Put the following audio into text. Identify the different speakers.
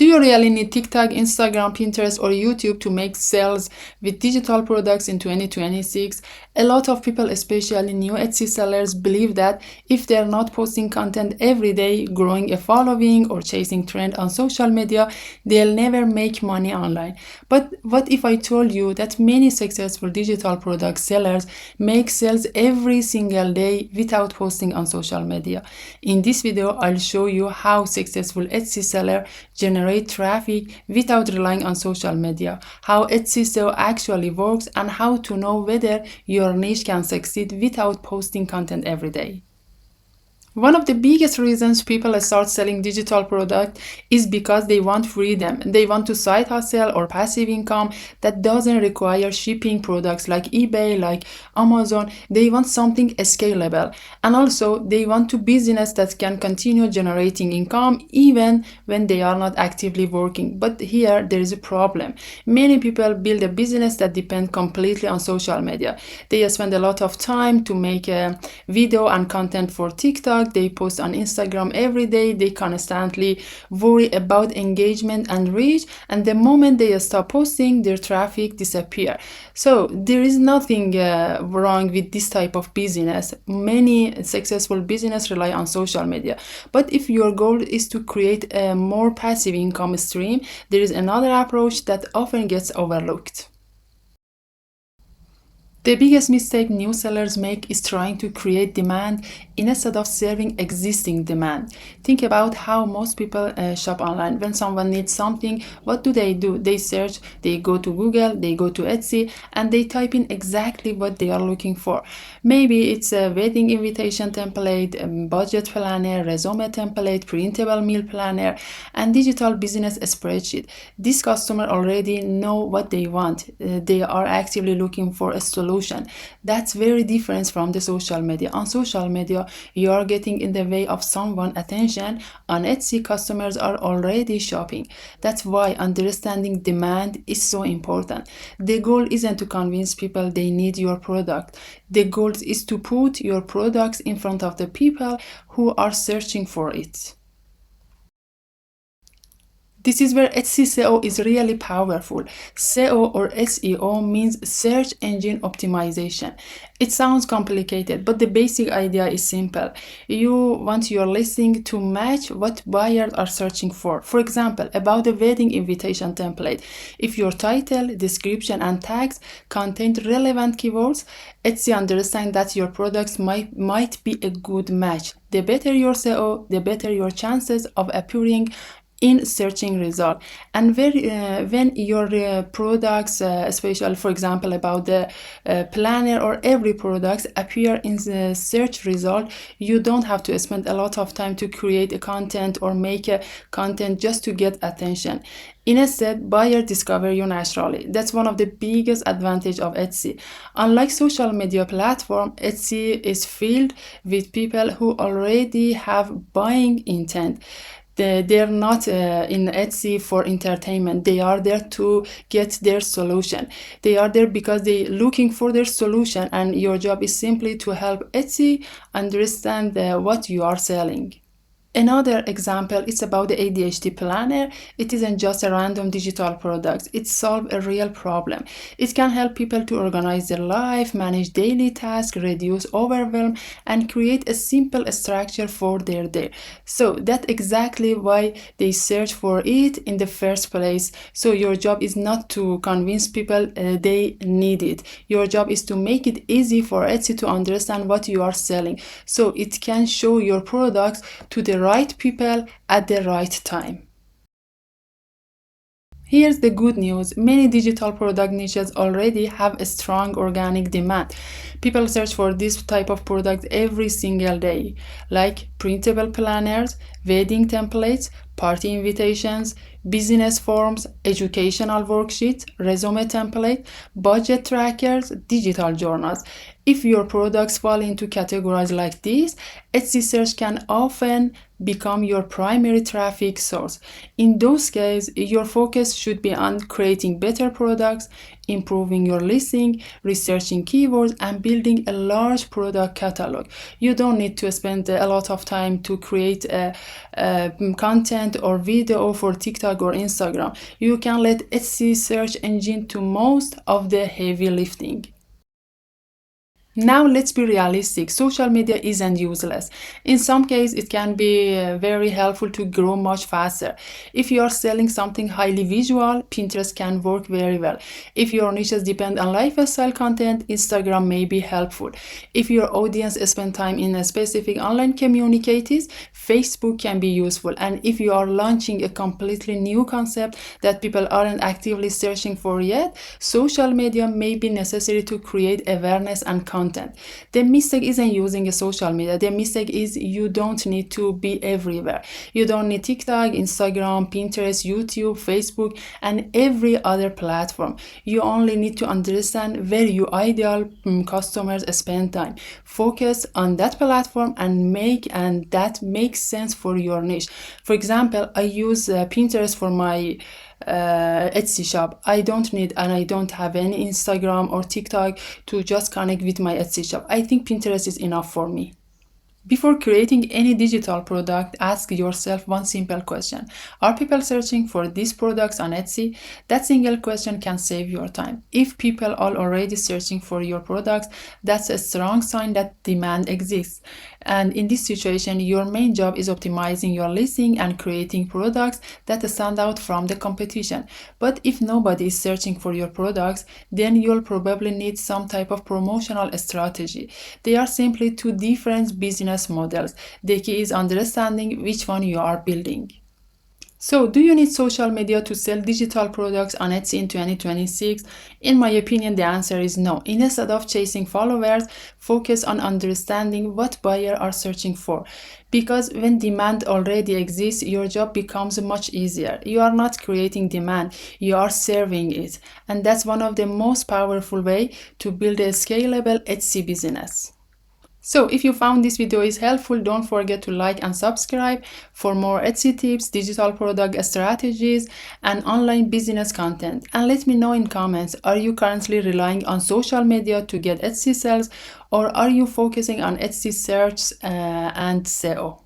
Speaker 1: Do you really need TikTok, Instagram, Pinterest, or YouTube to make sales with digital products in 2026? A lot of people, especially new Etsy sellers, believe that if they're not posting content every day, growing a following, or chasing trend on social media, they'll never make money online. But what if I told you that many successful digital product sellers make sales every single day without posting on social media? In this video, I'll show you how successful Etsy seller generate traffic without relying on social media, how Etsy SEO actually works, and how to know whether your niche can succeed without posting content every day. One of the biggest reasons people start selling digital products is because they want freedom. They want to side hustle or passive income that doesn't require shipping products like eBay, like Amazon. They want something scalable. And also they want to business that can continue generating income even when they are not actively working. But here there is a problem. Many people build a business that depends completely on social media. They spend a lot of time to make a video and content for TikTok. They post on Instagram every day. They constantly worry about engagement and reach, and the moment they stop posting, their traffic disappears. So there is nothing wrong with this type of business. Many successful business rely on social media. But if your goal is to create a more passive income stream, there is another approach that often gets overlooked. The biggest mistake new sellers make is trying to create demand instead of serving existing demand. Think about how most people shop online. When someone needs something, what do? They search, they go to Google, they go to Etsy, and they type in exactly what they are looking for. Maybe it's a wedding invitation template, a budget planner, resume template, printable meal planner, and digital business spreadsheet. This customer already know what they want. They are actively looking for a solution. That's very different from the social media. On social media, you are getting in the way of someone's attention. On Etsy, customers are already shopping. That's why understanding demand is so important. The goal isn't to convince people they need your product. The goal is to put your products in front of the people who are searching for it. This is where Etsy SEO is really powerful. SEO or SEO means search engine optimization. It sounds complicated, but the basic idea is simple. You want your listing to match what buyers are searching for. For example, about a wedding invitation template. If your title, description, and tags contain relevant keywords, Etsy understands that your products might be a good match. The better your SEO, the better your chances of appearing in searching result. And when your products, especially for example about the planner or every product appear in the search result, you don't have to spend a lot of time to create a content or make a content just to get attention. Instead, buyers discover you naturally. That's one of the biggest advantages of Etsy. Unlike social media platform, Etsy is filled with people who already have buying intent. They're not in Etsy for entertainment. They are there to get their solution. They are there because they're looking for their solution, and your job is simply to help Etsy understand what you are selling. Another example is about the ADHD planner. It isn't just a random digital product. It solves a real problem. It can help people to organize their life, manage daily tasks, reduce overwhelm, and create a simple structure for their day. So that's exactly why they search for it in the first place. So your job is not to convince people they need it. Your job is to make it easy for Etsy to understand what you are selling, so it can show your products to the right people at the right time. Here's the good news. Many digital product niches already have a strong organic demand. People search for this type of product every single day, like printable planners, wedding templates, party invitations, business forms, educational worksheets, resume template, budget trackers, digital journals. If your products fall into categories like these, Etsy search can often become your primary traffic source. In those cases, your focus should be on creating better products, improving your listing, researching keywords, and building a large product catalog. You don't need to spend a lot of time to create content or video for TikTok or Instagram. You can let Etsy search engine do most of the heavy lifting. Now let's be realistic. Social media isn't useless. In some cases, it can be very helpful to grow much faster. If you are selling something highly visual, Pinterest can work very well. If your niches depend on lifestyle content, Instagram may be helpful. If your audience spend time in a specific online communities, Facebook can be useful. And if you are launching a completely new concept that people aren't actively searching for yet, social media may be necessary to create awareness and content. The mistake isn't using a social media. The mistake is you don't need to be everywhere. You don't need TikTok, Instagram, Pinterest, YouTube, Facebook, and every other platform. You only need to understand where your ideal customers spend time. Focus on that platform and that makes sense for your niche. For example, I use Pinterest for my Etsy shop. I don't need and I don't have any Instagram or TikTok to just connect with my Etsy shop. I think Pinterest is enough for me. Before creating any digital product, ask yourself one simple question. Are people searching for these products on Etsy? That single question can save your time. If people are already searching for your products, that's a strong sign that demand exists. And in this situation, your main job is optimizing your listing and creating products that stand out from the competition. But if nobody is searching for your products, then you'll probably need some type of promotional strategy. They are simply two different business models. The key is understanding which one you are building. So, do you need social media to sell digital products on Etsy in 2026? In my opinion, the answer is no. Instead of chasing followers, focus on understanding what buyers are searching for. Because when demand already exists, your job becomes much easier. You are not creating demand, you are serving it. And that's one of the most powerful ways to build a scalable Etsy business. So if you found this video is helpful, don't forget to like and subscribe for more Etsy tips, digital product strategies, and online business content. And let me know in comments, are you currently relying on social media to get Etsy sales, or are you focusing on Etsy search and SEO?